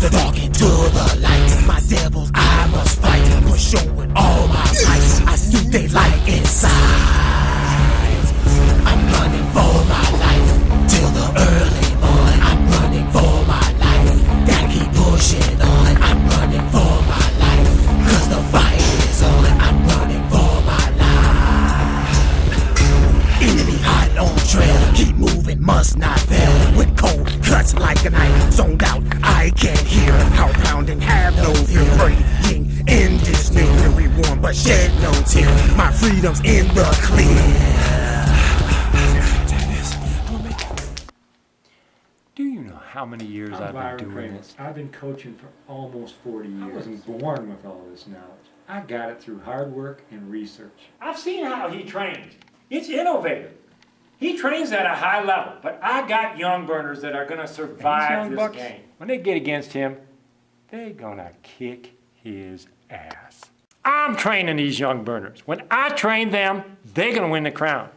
the dark into the light. My devils I must fight, push on with all my might. I see they light inside. I'm running for my life till the early morning. I'm running for my life, gotta keep pushing on. I'm running for my life, cause the fight is on. I'm running for my life. Enemy hot on trail, keep moving, must not fail. With cold cuts like a knife, zoned out, I can't hear. Heart pounding, have no fear. Praying in this misery warm, but shed no tear. My freedom's in the clear. Do you know how many years I've been doing this? I've been coaching for almost 40 years. I wasn't born with all this knowledge. I got it through hard work and research. I've seen how he trains. It's innovative. He trains at a high level, but I got young burners that are going to survive this game. When they get against him, they're gonna kick his ass. I'm training these young burners. When I train them, they're gonna win the crown.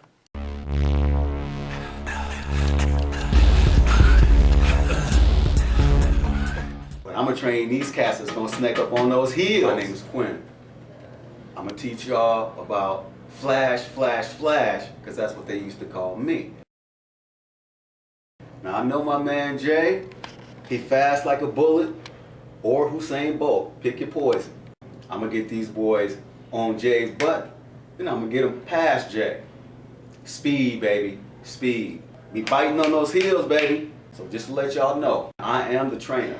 I'm gonna train these cats that's gonna snack up on those heels. My name is Quinn. I'm gonna teach y'all about flash, flash, flash, because that's what they used to call me. Now I know my man Jay, he fast like a bullet, or Usain Bolt, pick your poison. I'm gonna get these boys on Jay's butt, then I'm gonna get them past Jay. Speed, baby, speed. Be biting on those heels, baby. So just to let y'all know, I am the trainer.